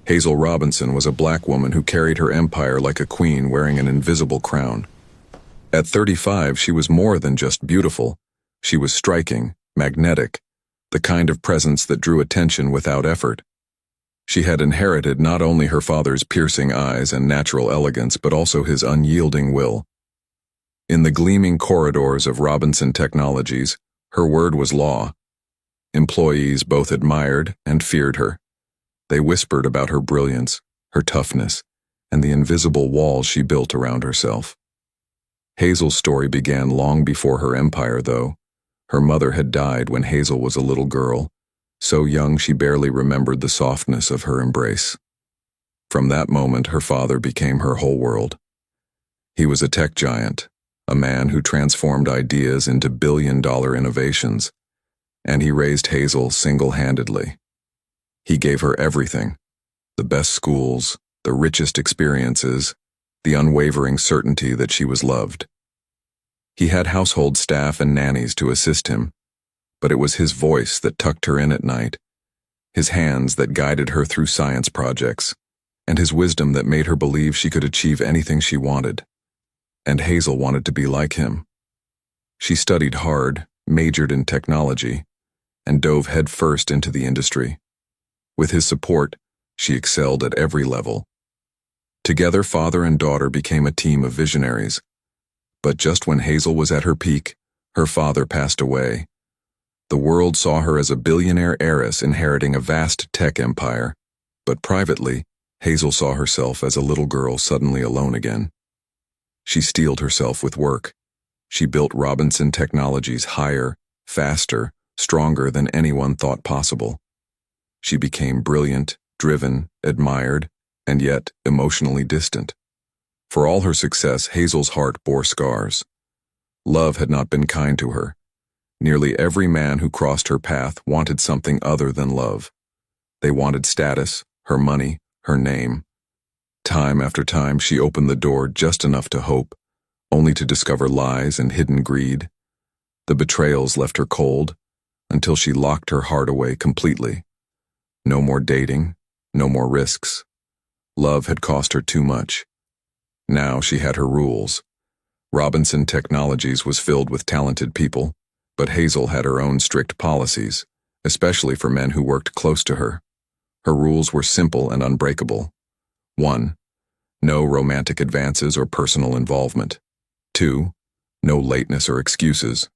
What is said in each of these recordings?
Hazel Robinson was a black woman who carried her empire like a queen wearing an invisible crown. At 35, she was more than just beautiful. She was striking, magnetic, the kind of presence that drew attention without effort. She had inherited not only her father's piercing eyes and natural elegance, but also his unyielding will. In the gleaming corridors of Robinson Technologies, her word was law. Employees both admired and feared her. They whispered about her brilliance, her toughness, and the invisible walls she built around herself. Hazel's story began long before her empire, though. Her mother had died when Hazel was a little girl, so young she barely remembered the softness of her embrace. From that moment, her father became her whole world. He was a tech giant, a man who transformed ideas into billion-dollar innovations, and he raised Hazel single-handedly. He gave her everything: the best schools, the richest experiences, the unwavering certainty that she was loved. He had household staff and nannies to assist him, but it was his voice that tucked her in at night, his hands that guided her through science projects, and his wisdom that made her believe she could achieve anything she wanted. And Hazel wanted to be like him. She studied hard, majored in technology, and dove headfirst into the industry. With his support, she excelled at every level. Together, father and daughter became a team of visionaries. But just when Hazel was at her peak, her father passed away. The world saw her as a billionaire heiress inheriting a vast tech empire, but privately, Hazel saw herself as a little girl suddenly alone again. She steeled herself with work. She built Robinson Technologies higher, faster, stronger than anyone thought possible. She became brilliant, driven, admired, and yet emotionally distant. For all her success, Hazel's heart bore scars. Love had not been kind to her. Nearly every man who crossed her path wanted something other than love. They wanted status, her money, her name. Time after time, she opened the door just enough to hope, only to discover lies and hidden greed. The betrayals left her cold, until she locked her heart away completely. No more dating, no more risks. Love had cost her too much. Now she had her rules. Robinson Technologies was filled with talented people, but Hazel had her own strict policies, especially for men who worked close to her. Her rules were simple and unbreakable. 1. No romantic advances or personal involvement. 2. No lateness or excuses.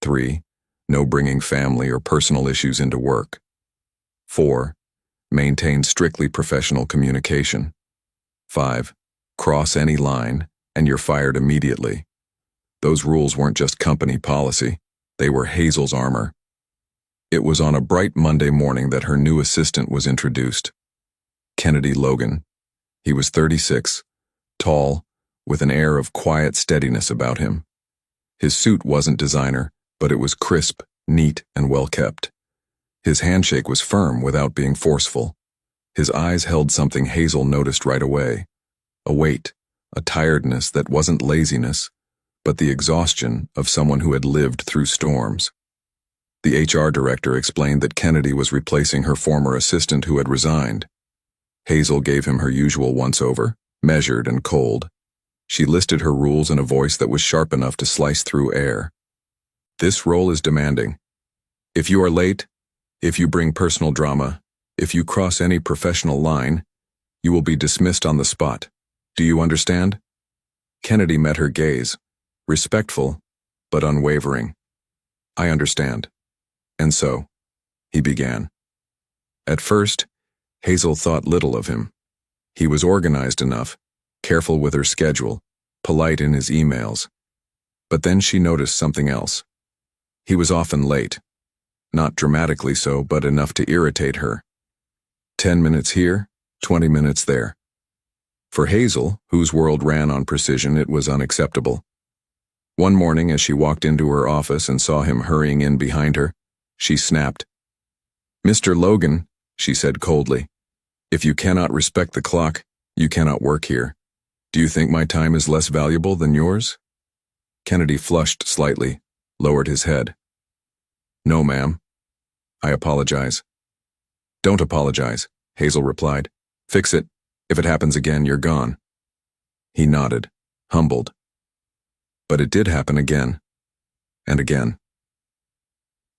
3. No bringing family or personal issues into work. 4. Maintain strictly professional communication. 5. Cross any line, and you're fired immediately. Those rules weren't just company policy, they were Hazel's armor. It was on a bright Monday morning that her new assistant was introduced. Kennedy Logan. He was 36, tall, with an air of quiet steadiness about him. His suit wasn't designer, but it was crisp, neat, and well-kept. His handshake was firm without being forceful. His eyes held something Hazel noticed right away: a weight, a tiredness that wasn't laziness, but the exhaustion of someone who had lived through storms. The HR director explained that Kennedy was replacing her former assistant who had resigned. Hazel gave him her usual once-over, measured and cold. She listed her rules in a voice that was sharp enough to slice through air. This role is demanding. If you are late, if you bring personal drama, if you cross any professional line, you will be dismissed on the spot. Do you understand? Kennedy met her gaze, respectful, but unwavering. I understand. And so, he began. At first, Hazel thought little of him. He was organized enough, careful with her schedule, polite in his emails. But then she noticed something else. He was often late. Not dramatically so, but enough to irritate her. 10 minutes here, 20 minutes there. For Hazel, whose world ran on precision, it was unacceptable. One morning, as she walked into her office and saw him hurrying in behind her, she snapped. "Mr. Logan," she said coldly, "if you cannot respect the clock, you cannot work here. Do you think my time is less valuable than yours?" Kennedy flushed slightly, lowered his head. "No, ma'am. I apologize." "Don't apologize," Hazel replied. Fix it. If it happens again, you're gone. He nodded, humbled. But it did happen again. And again.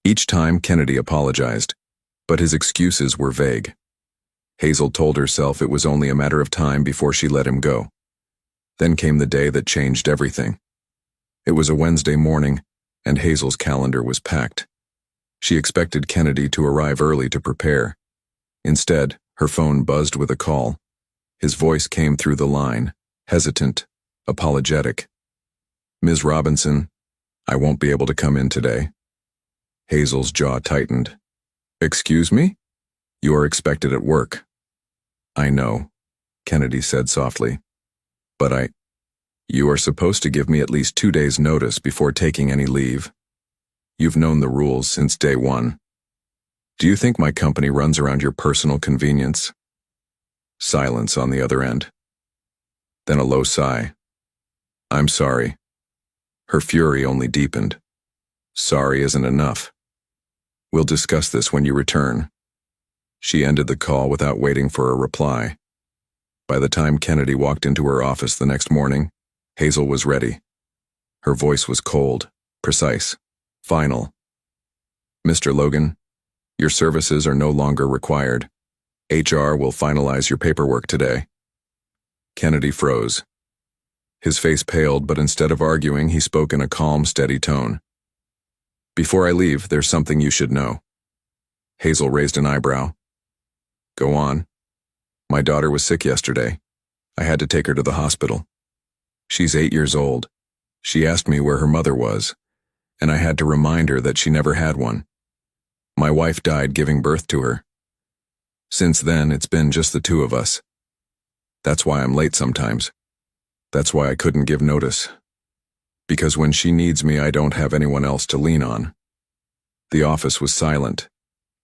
Each time Kennedy apologized, but his excuses were vague. Hazel told herself it was only a matter of time before she let him go. Then came the day that changed everything. It was a Wednesday morning, and Hazel's calendar was packed. She expected Kennedy to arrive early to prepare. Instead, her phone buzzed with a call. His voice came through the line, hesitant, apologetic. "Ms. Robinson, I won't be able to come in today." Hazel's jaw tightened. "Excuse me? You are expected at work." "I know," Kennedy said softly. "But you are supposed to give me at least 2 days' notice before taking any leave. You've known the rules since day one. Do you think my company runs around your personal convenience?" Silence on the other end. Then a low sigh. "I'm sorry." Her fury only deepened. "Sorry isn't enough. We'll discuss this when you return." She ended the call without waiting for a reply. By the time Kennedy walked into her office the next morning, Hazel was ready. Her voice was cold, precise, final. "Mr. Logan, your services are no longer required. HR will finalize your paperwork today." Kennedy froze. His face paled, but instead of arguing, he spoke in a calm, steady tone. "Before I leave, there's something you should know." Hazel raised an eyebrow. "Go on." "My daughter was sick yesterday. I had to take her to the hospital. She's 8 years old. She asked me where her mother was, and I had to remind her that she never had one. My wife died giving birth to her. Since then, it's been just the two of us. That's why I'm late sometimes. That's why I couldn't give notice. Because when she needs me, I don't have anyone else to lean on." The office was silent.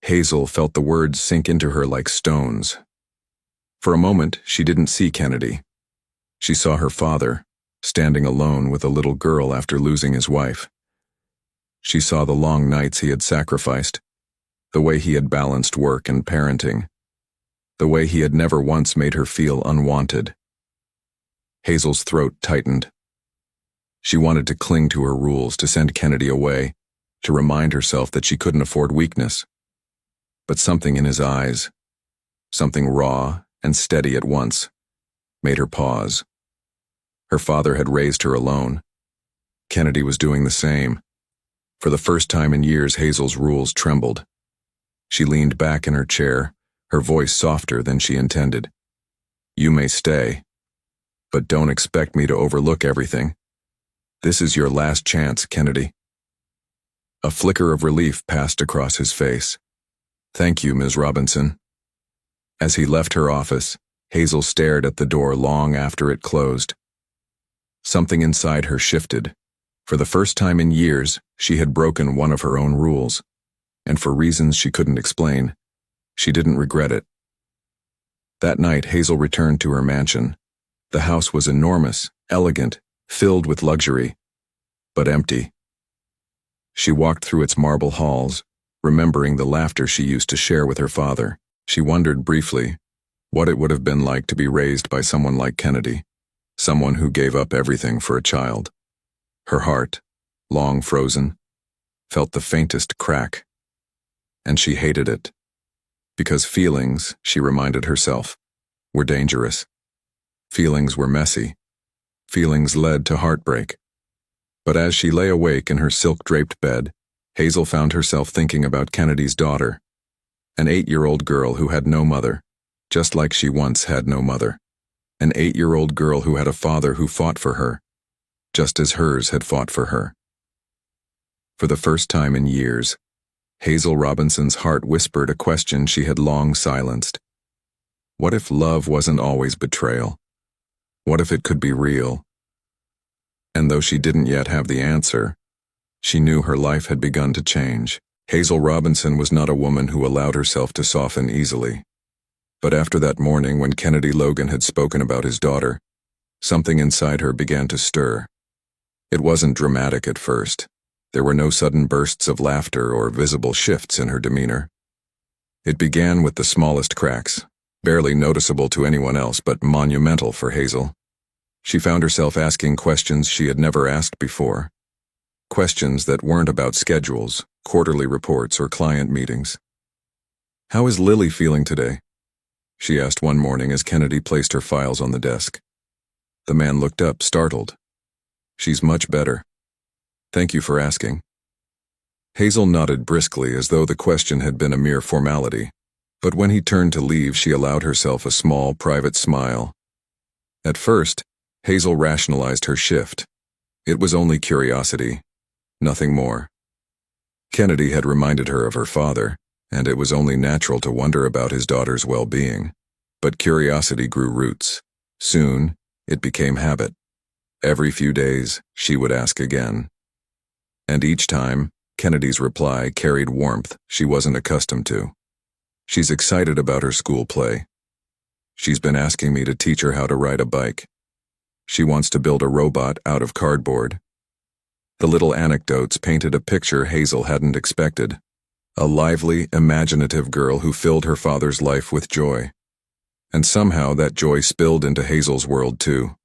Hazel felt the words sink into her like stones. For a moment, she didn't see Kennedy. She saw her father, standing alone with a little girl after losing his wife. She saw the long nights he had sacrificed, the way he had balanced work and parenting, the way he had never once made her feel unwanted. Hazel's throat tightened. She wanted to cling to her rules, to send Kennedy away, to remind herself that she couldn't afford weakness. But something in his eyes, something raw and steady at once, made her pause. Her father had raised her alone. Kennedy was doing the same. For the first time in years, Hazel's rules trembled. She leaned back in her chair, her voice softer than she intended. "You may stay, but don't expect me to overlook everything. This is your last chance, Kennedy." A flicker of relief passed across his face. "Thank you, Ms. Robinson." As he left her office, Hazel stared at the door long after it closed. Something inside her shifted. For the first time in years, she had broken one of her own rules, and for reasons she couldn't explain, she didn't regret it. That night, Hazel returned to her mansion. The house was enormous, elegant, filled with luxury, but empty. She walked through its marble halls, remembering the laughter she used to share with her father. She wondered briefly what it would have been like to be raised by someone like Kennedy, someone who gave up everything for a child. Her heart, long frozen, felt the faintest crack, and she hated it. Because feelings, she reminded herself, were dangerous. Feelings were messy. Feelings led to heartbreak. But as she lay awake in her silk-draped bed, Hazel found herself thinking about Kennedy's daughter, an 8-year-old girl who had no mother, just like she once had no mother. An 8-year-old girl who had a father who fought for her, just as hers had fought for her. For the first time in years, Hazel Robinson's heart whispered a question she had long silenced. What if love wasn't always betrayal? What if it could be real? And though she didn't yet have the answer, she knew her life had begun to change. Hazel Robinson was not a woman who allowed herself to soften easily. But after that morning when Kennedy Logan had spoken about his daughter, something inside her began to stir. It wasn't dramatic at first. There were no sudden bursts of laughter or visible shifts in her demeanor. It began with the smallest cracks, barely noticeable to anyone else but monumental for Hazel. She found herself asking questions she had never asked before. Questions that weren't about schedules, quarterly reports, or client meetings. "How is Lily feeling today?" she asked one morning as Kennedy placed her files on the desk. The man looked up, startled. "She's much better. Thank you for asking." Hazel nodded briskly as though the question had been a mere formality, but when he turned to leave, she allowed herself a small, private smile. At first, Hazel rationalized her shift. It was only curiosity, nothing more. Kennedy had reminded her of her father, and it was only natural to wonder about his daughter's well-being. But curiosity grew roots. Soon, it became habit. Every few days, she would ask again. And each time, Kennedy's reply carried warmth she wasn't accustomed to. "She's excited about her school play. She's been asking me to teach her how to ride a bike. She wants to build a robot out of cardboard." The little anecdotes painted a picture Hazel hadn't expected. A lively, imaginative girl who filled her father's life with joy. And somehow that joy spilled into Hazel's world too.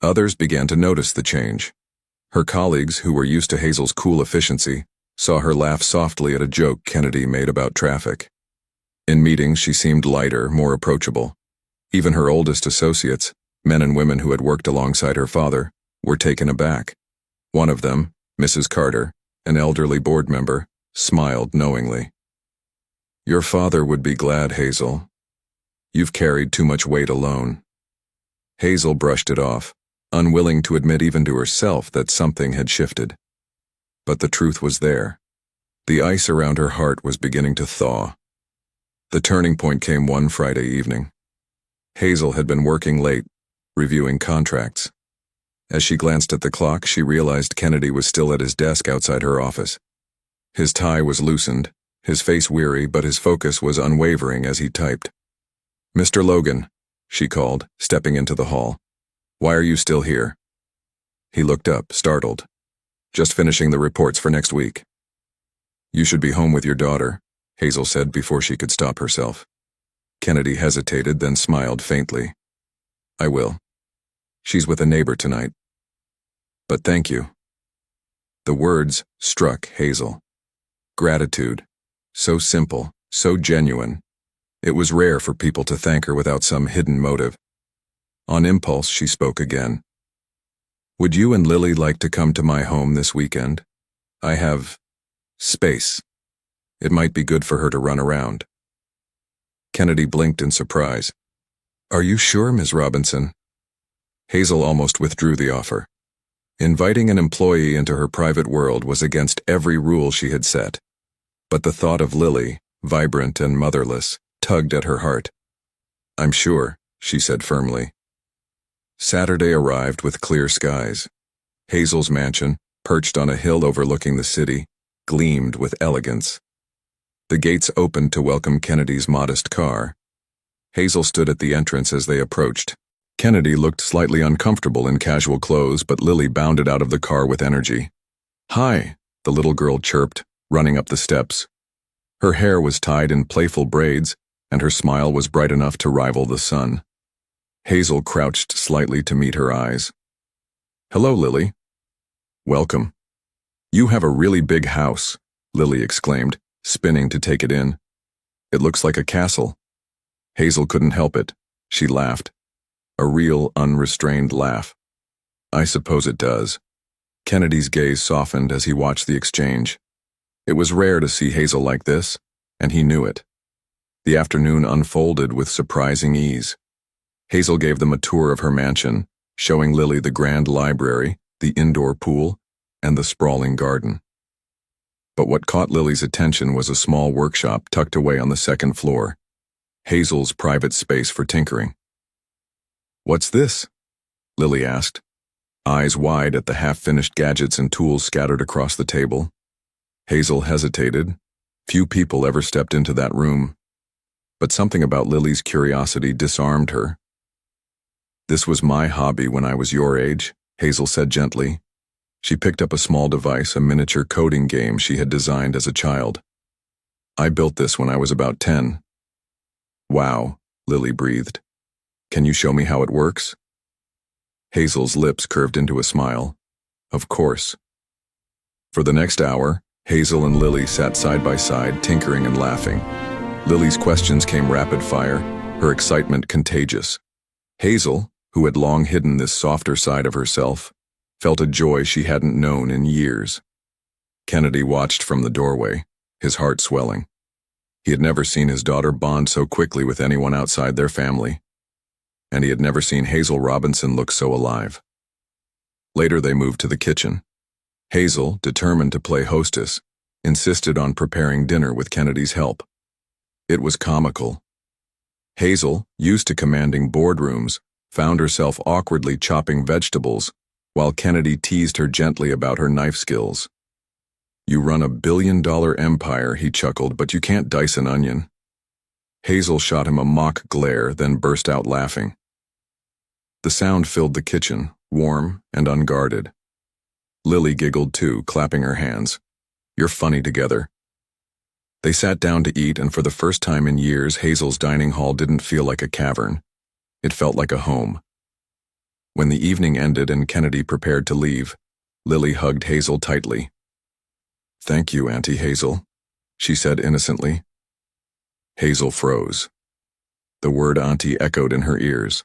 Others began to notice the change. Her colleagues, who were used to Hazel's cool efficiency, saw her laugh softly at a joke Kennedy made about traffic. In meetings, she seemed lighter, more approachable. Even her oldest associates, men and women who had worked alongside her father, were taken aback. One of them, Mrs. Carter, an elderly board member, smiled knowingly. "Your father would be glad, Hazel. You've carried too much weight alone." Hazel brushed it off, unwilling to admit even to herself that something had shifted. But the truth was there. The ice around her heart was beginning to thaw. The turning point came one Friday evening. Hazel had been working late, reviewing contracts. As she glanced at the clock, she realized Kennedy was still at his desk outside her office. His tie was loosened, his face weary, but his focus was unwavering as he typed. "Mr. Logan," she called, stepping into the hall. "Why are you still here?" He looked up, startled. "Just finishing the reports for next week." "You should be home with your daughter," Hazel said before she could stop herself. Kennedy hesitated, then smiled faintly. "I will. She's with a neighbor tonight. But thank you." The words struck Hazel. Gratitude. So simple, so genuine. It was rare for people to thank her without some hidden motive. On impulse, she spoke again. "Would you and Lily like to come to my home this weekend? I have space. It might be good for her to run around." Kennedy blinked in surprise. "Are you sure, Ms. Robinson?" Hazel almost withdrew the offer. Inviting an employee into her private world was against every rule she had set. But the thought of Lily, vibrant and motherless, tugged at her heart. "I'm sure," she said firmly. Saturday arrived with clear skies. Hazel's mansion, perched on a hill overlooking the city, gleamed with elegance. The gates opened to welcome Kennedy's modest car. Hazel stood at the entrance as they approached. Kennedy looked slightly uncomfortable in casual clothes, but Lily bounded out of the car with energy. "Hi," the little girl chirped, running up the steps. Her hair was tied in playful braids, and her smile was bright enough to rival the sun. Hazel crouched slightly to meet her eyes. "Hello, Lily." "Welcome." "You have a really big house," Lily exclaimed, spinning to take it in. "It looks like a castle." Hazel couldn't help it. She laughed. A real, unrestrained laugh. "I suppose it does." Kennedy's gaze softened as he watched the exchange. It was rare to see Hazel like this, and he knew it. The afternoon unfolded with surprising ease. Hazel gave them a tour of her mansion, showing Lily the grand library, the indoor pool, and the sprawling garden. But what caught Lily's attention was a small workshop tucked away on the second floor, Hazel's private space for tinkering. "What's this?" Lily asked, eyes wide at the half-finished gadgets and tools scattered across the table. Hazel hesitated. Few people ever stepped into that room. But something about Lily's curiosity disarmed her. "This was my hobby when I was your age," Hazel said gently. She picked up a small device, a miniature coding game she had designed as a child. "I built this when I was about 10. "Wow," Lily breathed. Can you show me how it works? Hazel's lips curved into a smile. Of course. For the next hour, Hazel and Lily sat side by side, tinkering and laughing. Lily's questions came rapid fire, her excitement contagious. Hazel, who had long hidden this softer side of herself, felt a joy she hadn't known in years. Kennedy watched from the doorway, his heart swelling. He had never seen his daughter bond so quickly with anyone outside their family, and he had never seen Hazel Robinson look so alive. Later they moved to the kitchen. Hazel, determined to play hostess, insisted on preparing dinner with Kennedy's help. It was comical. Hazel, used to commanding boardrooms, found herself awkwardly chopping vegetables, while Kennedy teased her gently about her knife skills. You run a billion-dollar empire, he chuckled, but you can't dice an onion. Hazel shot him a mock glare, then burst out laughing. The sound filled the kitchen, warm and unguarded. Lily giggled too, clapping her hands. You're funny together. They sat down to eat, and for the first time in years, Hazel's dining hall didn't feel like a cavern. It felt like a home. When the evening ended and Kennedy prepared to leave, Lily hugged Hazel tightly. Thank you, Auntie Hazel, she said innocently. Hazel froze. The word auntie echoed in her ears.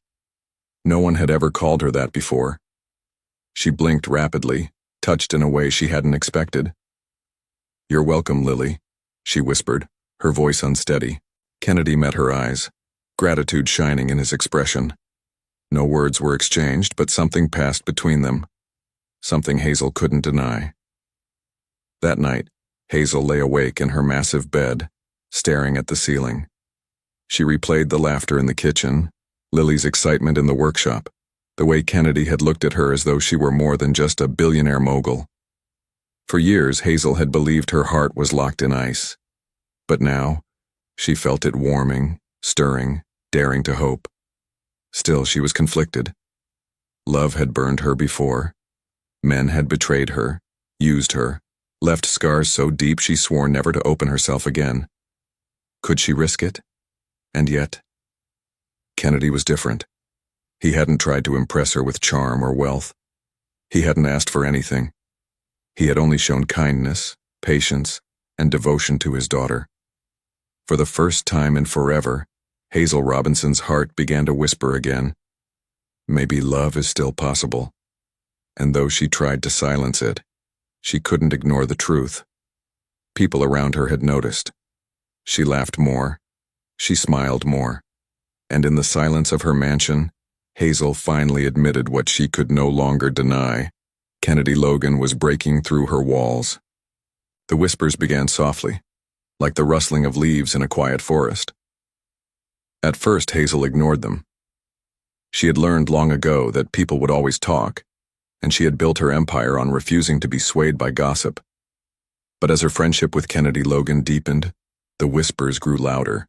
No one had ever called her that before. She blinked rapidly, touched in a way she hadn't expected. You're welcome, Lily, she whispered, her voice unsteady. Kennedy met her eyes, gratitude shining in his expression. No words were exchanged, but something passed between them. Something Hazel couldn't deny. That night, Hazel lay awake in her massive bed, staring at the ceiling. She replayed the laughter in the kitchen, Lily's excitement in the workshop, the way Kennedy had looked at her as though she were more than just a billionaire mogul. For years, Hazel had believed her heart was locked in ice. But now, she felt it warming, stirring, daring to hope. Still, she was conflicted. Love had burned her before. Men had betrayed her, used her, left scars so deep she swore never to open herself again. Could she risk it? And yet, Kennedy was different. He hadn't tried to impress her with charm or wealth. He hadn't asked for anything. He had only shown kindness, patience, and devotion to his daughter. For the first time in forever, Hazel Robinson's heart began to whisper again. Maybe love is still possible. And though she tried to silence it, she couldn't ignore the truth. People around her had noticed. She laughed more. She smiled more. And in the silence of her mansion, Hazel finally admitted what she could no longer deny. Kennedy Logan was breaking through her walls. The whispers began softly, like the rustling of leaves in a quiet forest. At first, Hazel ignored them. She had learned long ago that people would always talk, and she had built her empire on refusing to be swayed by gossip. But as her friendship with Kennedy Logan deepened, the whispers grew louder.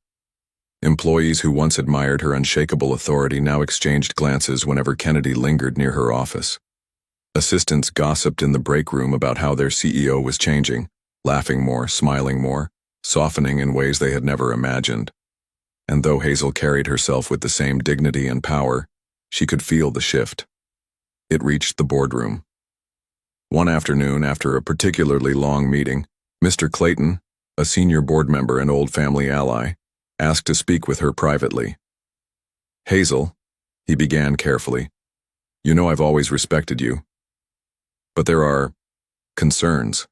Employees who once admired her unshakable authority now exchanged glances whenever Kennedy lingered near her office. Assistants gossiped in the break room about how their CEO was changing, laughing more, smiling more, softening in ways they had never imagined. And though Hazel carried herself with the same dignity and power, she could feel the shift. It reached the boardroom. One afternoon, after a particularly long meeting, Mr. Clayton, a senior board member and old family ally, asked to speak with her privately. Hazel, he began carefully, you know I've always respected you. But there are concerns.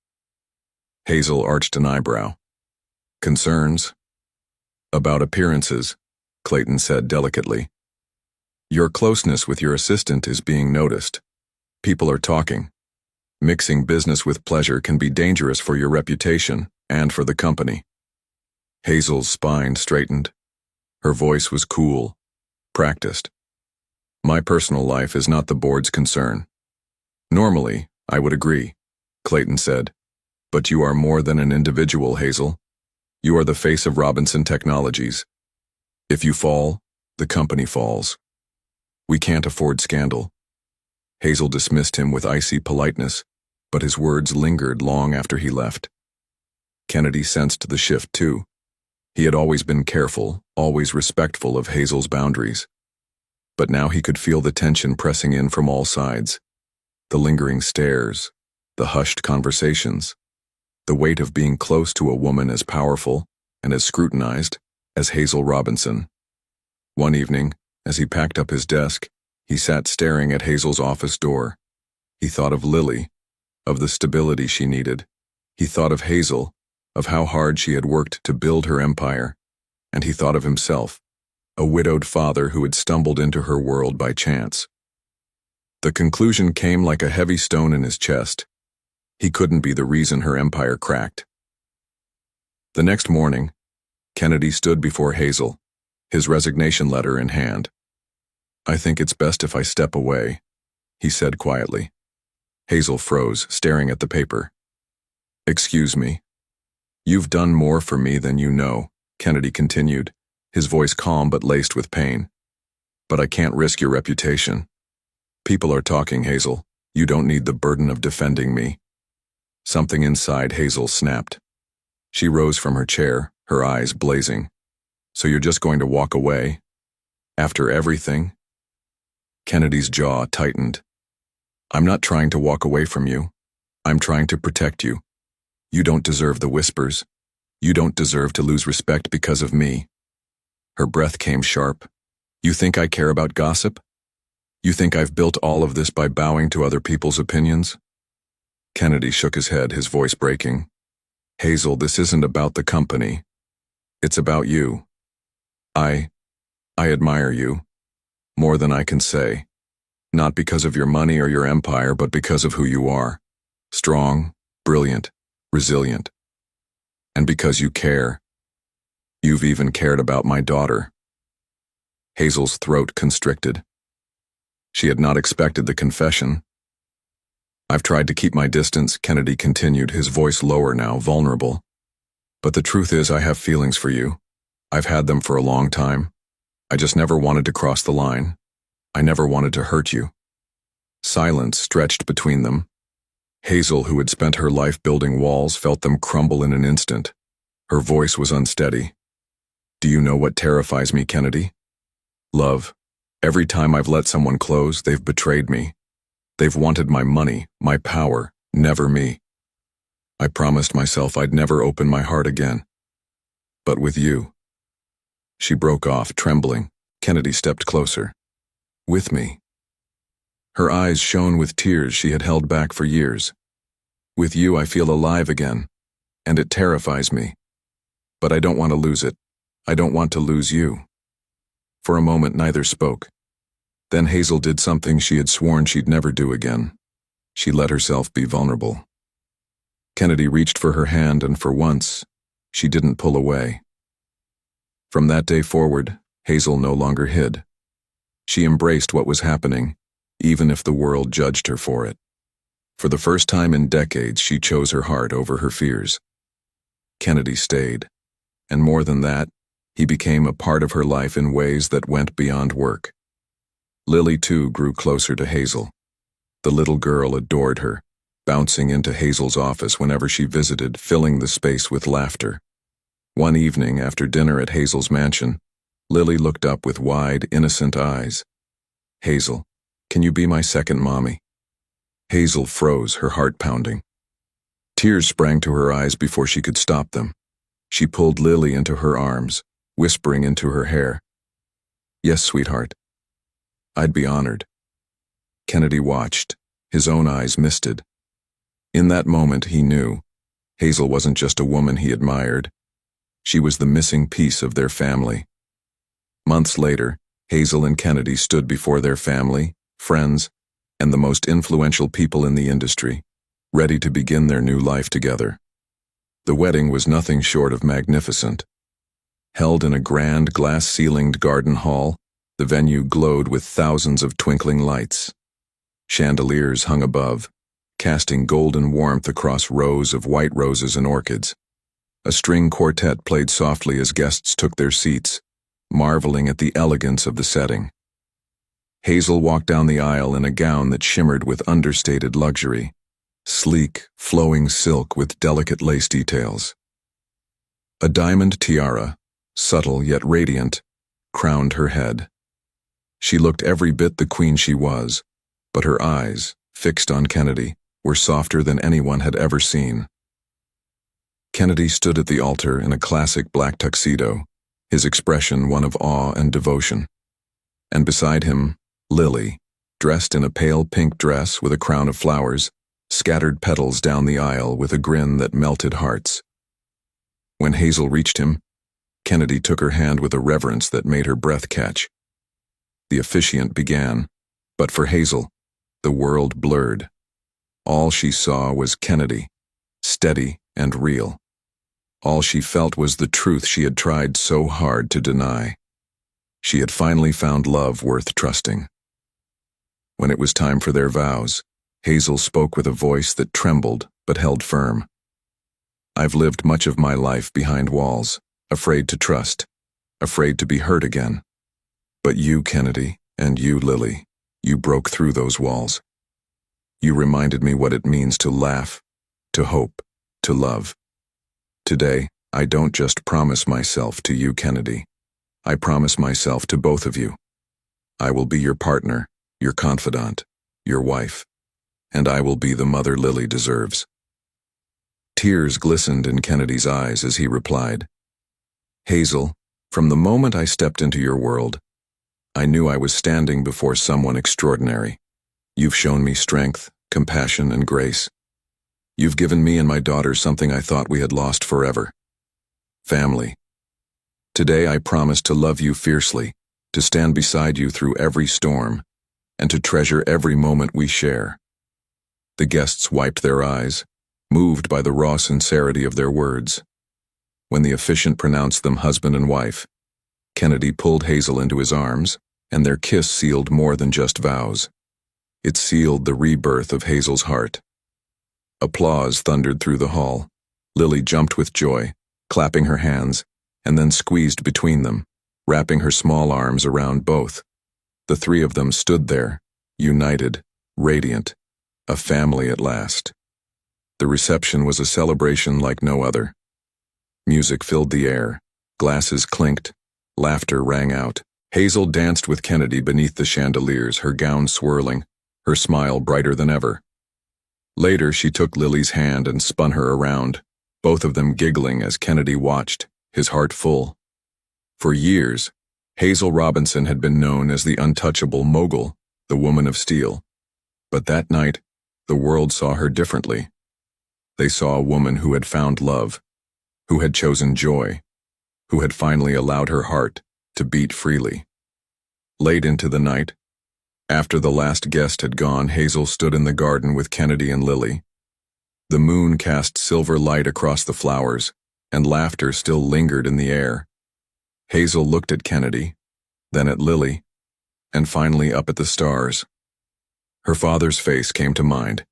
Hazel arched an eyebrow. Concerns? About appearances, Clayton said delicately. Your closeness with your assistant is being noticed. People are talking. Mixing business with pleasure can be dangerous for your reputation and for the company. Hazel's spine straightened. Her voice was cool, practiced. My personal life is not the board's concern. Normally, I would agree, Clayton said. But you are more than an individual, Hazel. You are the face of Robinson Technologies. If you fall, the company falls. We can't afford scandal. Hazel dismissed him with icy politeness, but his words lingered long after he left. Kennedy sensed the shift too. He had always been careful, always respectful of Hazel's boundaries. But now he could feel the tension pressing in from all sides. The lingering stares, the hushed conversations, the weight of being close to a woman as powerful and as scrutinized as Hazel Robinson. One evening, as he packed up his desk, he sat staring at Hazel's office door. He thought of Lily, of the stability she needed. He thought of Hazel, of how hard she had worked to build her empire. And he thought of himself, a widowed father who had stumbled into her world by chance. The conclusion came like a heavy stone in his chest. He couldn't be the reason her empire cracked. The next morning, Kennedy stood before Hazel, his resignation letter in hand. "I think it's best if I step away," he said quietly. Hazel froze, staring at the paper. "Excuse me. You've done more for me than you know," Kennedy continued, his voice calm but laced with pain. "But I can't risk your reputation. People are talking, Hazel. You don't need the burden of defending me." Something inside Hazel snapped. She rose from her chair, her eyes blazing. "So you're just going to walk away? After everything?" Kennedy's jaw tightened. "I'm not trying to walk away from you. I'm trying to protect you. You don't deserve the whispers. You don't deserve to lose respect because of me." Her breath came sharp. "You think I care about gossip? You think I've built all of this by bowing to other people's opinions?" Kennedy shook his head, his voice breaking. "Hazel, this isn't about the company. It's about you. I admire you. More than I can say. Not because of your money or your empire, but because of who you are. Strong, brilliant, resilient. And because you care. You've even cared about my daughter." Hazel's throat constricted. She had not expected the confession. "I've tried to keep my distance," Kennedy continued, his voice lower now, vulnerable. "But the truth is I have feelings for you. I've had them for a long time. I just never wanted to cross the line. I never wanted to hurt you." Silence stretched between them. Hazel, who had spent her life building walls, felt them crumble in an instant. Her voice was unsteady. "Do you know what terrifies me, Kennedy? Love. Every time I've let someone close, they've betrayed me. They've wanted my money, my power, never me. I promised myself I'd never open my heart again. But with you." She broke off, trembling. Kennedy stepped closer. "With me." Her eyes shone with tears she had held back for years. "With you I feel alive again, and it terrifies me. But I don't want to lose it. I don't want to lose you." For a moment neither spoke. Then Hazel did something she had sworn she'd never do again. She let herself be vulnerable. Kennedy reached for her hand, and for once, she didn't pull away. From that day forward, Hazel no longer hid. She embraced what was happening, even if the world judged her for it. For the first time in decades, she chose her heart over her fears. Kennedy stayed, and more than that, he became a part of her life in ways that went beyond work. Lily, too, grew closer to Hazel. The little girl adored her, bouncing into Hazel's office whenever she visited, filling the space with laughter. One evening, after dinner at Hazel's mansion, Lily looked up with wide, innocent eyes. "Hazel, can you be my second mommy?" Hazel froze, her heart pounding. Tears sprang to her eyes before she could stop them. She pulled Lily into her arms, whispering into her hair, "Yes, sweetheart. I'd be honored." Kennedy watched, his own eyes misted. In that moment, he knew Hazel wasn't just a woman he admired. She was the missing piece of their family. Months later, Hazel and Kennedy stood before their family, friends, and the most influential people in the industry, ready to begin their new life together. The wedding was nothing short of magnificent. Held in a grand glass-ceilinged garden hall, the venue glowed with thousands of twinkling lights. Chandeliers hung above, casting golden warmth across rows of white roses and orchids. A string quartet played softly as guests took their seats, marveling at the elegance of the setting. Hazel walked down the aisle in a gown that shimmered with understated luxury, sleek, flowing silk with delicate lace details. A diamond tiara, subtle yet radiant, crowned her head. She looked every bit the queen she was, but her eyes, fixed on Kennedy, were softer than anyone had ever seen. Kennedy stood at the altar in a classic black tuxedo, his expression one of awe and devotion. And beside him, Lily, dressed in a pale pink dress with a crown of flowers, scattered petals down the aisle with a grin that melted hearts. When Hazel reached him, Kennedy took her hand with a reverence that made her breath catch. The officiant began, but for Hazel, the world blurred. All she saw was Kennedy, steady and real. All she felt was the truth she had tried so hard to deny. She had finally found love worth trusting. When it was time for their vows, Hazel spoke with a voice that trembled but held firm. "I've lived much of my life behind walls, afraid to trust, afraid to be hurt again. But you, Kennedy, and you, Lily, you broke through those walls. You reminded me what it means to laugh, to hope, to love. Today, I don't just promise myself to you, Kennedy. I promise myself to both of you. I will be your partner, your confidant, your wife, and I will be the mother Lily deserves." Tears glistened in Kennedy's eyes as he replied, "Hazel, from the moment I stepped into your world, I knew I was standing before someone extraordinary. You've shown me strength, compassion, and grace. You've given me and my daughter something I thought we had lost forever. Family. Today I promise to love you fiercely, to stand beside you through every storm, and to treasure every moment we share." The guests wiped their eyes, moved by the raw sincerity of their words. When the officiant pronounced them husband and wife, Kennedy pulled Hazel into his arms, and their kiss sealed more than just vows. It sealed the rebirth of Hazel's heart. Applause thundered through the hall. Lily jumped with joy, clapping her hands, and then squeezed between them, wrapping her small arms around both. The three of them stood there, united, radiant, a family at last. The reception was a celebration like no other. Music filled the air, glasses clinked, laughter rang out. Hazel danced with Kennedy beneath the chandeliers, her gown swirling, her smile brighter than ever. Later, she took Lily's hand and spun her around, both of them giggling as Kennedy watched, his heart full. For years, Hazel Robinson had been known as the untouchable mogul, the woman of steel. But that night, the world saw her differently. They saw a woman who had found love, who had chosen joy, who had finally allowed her heart to beat freely. Late into the night, after the last guest had gone, Hazel stood in the garden with Kennedy and Lily. The moon cast silver light across the flowers, and laughter still lingered in the air. Hazel looked at Kennedy, then at Lily, and finally up at the stars. Her father's face came to mind,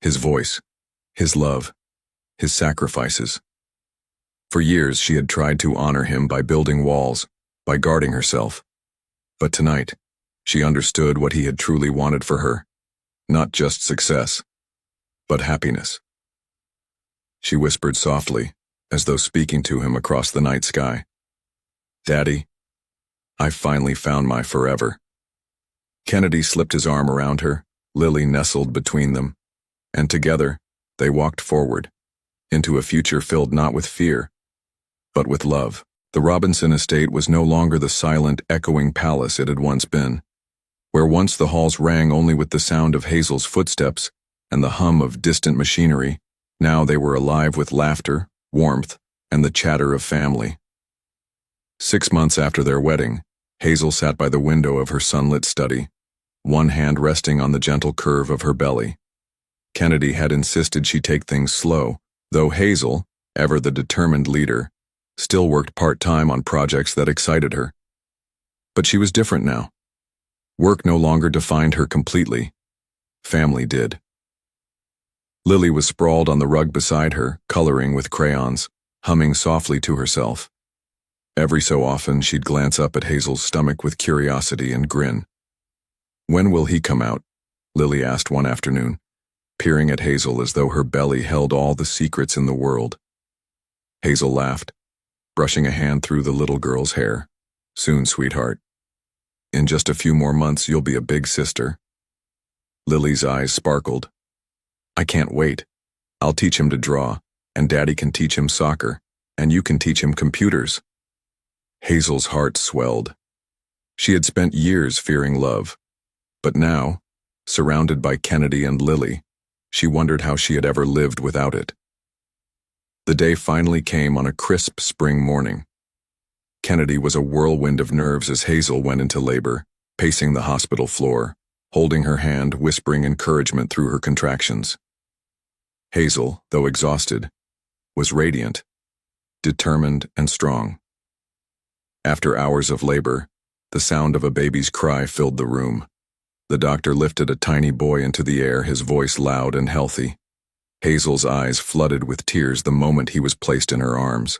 his voice, his love, his sacrifices. For years she had tried to honor him by building walls, by guarding herself. But tonight, she understood what he had truly wanted for her, not just success, but happiness. She whispered softly, as though speaking to him across the night sky, "Daddy, I finally found my forever." Kennedy slipped his arm around her, Lily nestled between them, and together they walked forward, into a future filled not with fear, but with love. The Robinson estate was no longer the silent, echoing palace it had once been. Where once the halls rang only with the sound of Hazel's footsteps and the hum of distant machinery, now they were alive with laughter, warmth, and the chatter of family. 6 months after their wedding, Hazel sat by the window of her sunlit study, one hand resting on the gentle curve of her belly. Kennedy had insisted she take things slow, though Hazel, ever the determined leader, still worked part-time on projects that excited her. But she was different now. Work no longer defined her completely. Family did. Lily was sprawled on the rug beside her, coloring with crayons, humming softly to herself. Every so often she'd glance up at Hazel's stomach with curiosity and grin. "When will he come out?" Lily asked one afternoon, peering at Hazel as though her belly held all the secrets in the world. Hazel laughed. brushing a hand through the little girl's hair. Soon, sweetheart. In just a few more months, you'll be a big sister. Lily's eyes sparkled. I can't wait. I'll teach him to draw, and Daddy can teach him soccer, and you can teach him computers. Hazel's heart swelled. She had spent years fearing love, but now, surrounded by Kennedy and Lily, she wondered how she had ever lived without it. The day finally came on a crisp spring morning. Kennedy was a whirlwind of nerves as Hazel went into labor, pacing the hospital floor, holding her hand, whispering encouragement through her contractions. Hazel, though exhausted, was radiant, determined and strong. After hours of labor, the sound of a baby's cry filled the room. The doctor lifted a tiny boy into the air, his voice loud and healthy. Hazel's eyes flooded with tears the moment he was placed in her arms.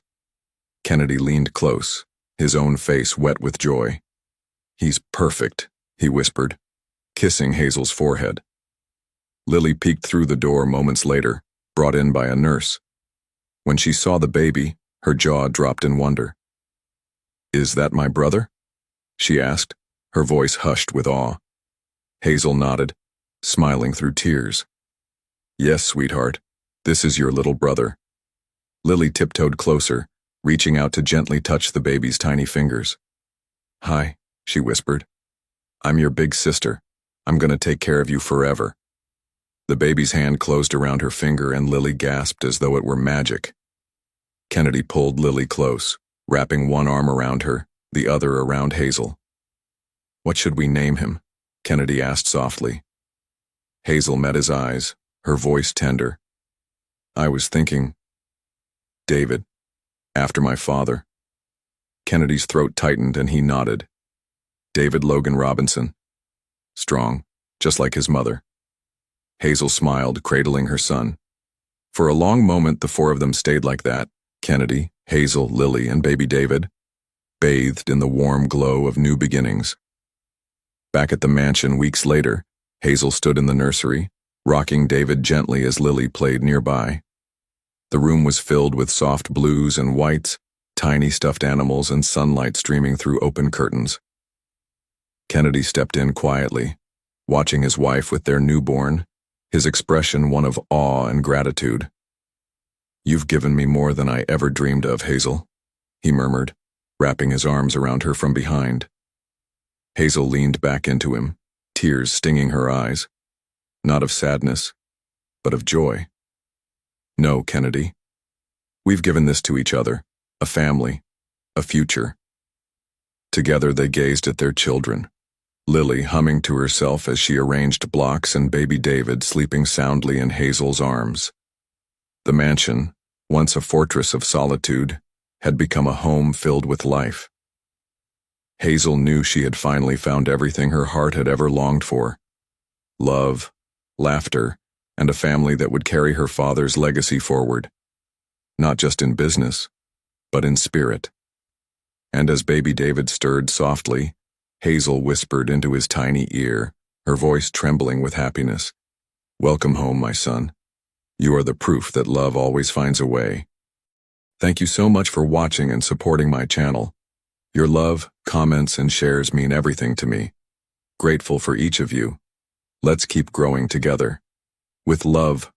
Kennedy leaned close, his own face wet with joy. He's perfect, he whispered, kissing Hazel's forehead. Lily peeked through the door moments later, brought in by a nurse. When she saw the baby, her jaw dropped in wonder. Is that my brother? She asked, her voice hushed with awe. Hazel nodded, smiling through tears. Yes, sweetheart, this is your little brother. Lily tiptoed closer, reaching out to gently touch the baby's tiny fingers. Hi, she whispered. I'm your big sister. I'm going to take care of you forever. The baby's hand closed around her finger and Lily gasped as though it were magic. Kennedy pulled Lily close, wrapping one arm around her, the other around Hazel. What should we name him? Kennedy asked softly. Hazel met his eyes, her voice tender. I was thinking, David, after my father. Kennedy's throat tightened and he nodded. David Logan Robinson. Strong, just like his mother. Hazel smiled, cradling her son. For a long moment, the four of them stayed like that, Kennedy, Hazel, Lily, and baby David, bathed in the warm glow of new beginnings. Back at the mansion weeks later, Hazel stood in the nursery, rocking David gently as Lily played nearby. The room was filled with soft blues and whites, tiny stuffed animals and sunlight streaming through open curtains. Kennedy stepped in quietly, watching his wife with their newborn, his expression one of awe and gratitude. You've given me more than I ever dreamed of, Hazel, he murmured, wrapping his arms around her from behind. Hazel leaned back into him, tears stinging her eyes, not of sadness, but of joy. No, Kennedy. We've given this to each other, a family, a future. Together they gazed at their children, Lily humming to herself as she arranged blocks and baby David sleeping soundly in Hazel's arms. The mansion, once a fortress of solitude, had become a home filled with life. Hazel knew she had finally found everything her heart had ever longed for: love, laughter, and a family that would carry her father's legacy forward, not just in business, but in spirit. And as baby David stirred softly, Hazel whispered into his tiny ear, her voice trembling with happiness, "Welcome home, my son. You are the proof that love always finds a way." Thank you so much for watching and supporting my channel. Your love, comments, and shares mean everything to me. Grateful for each of you. Let's keep growing together. With love,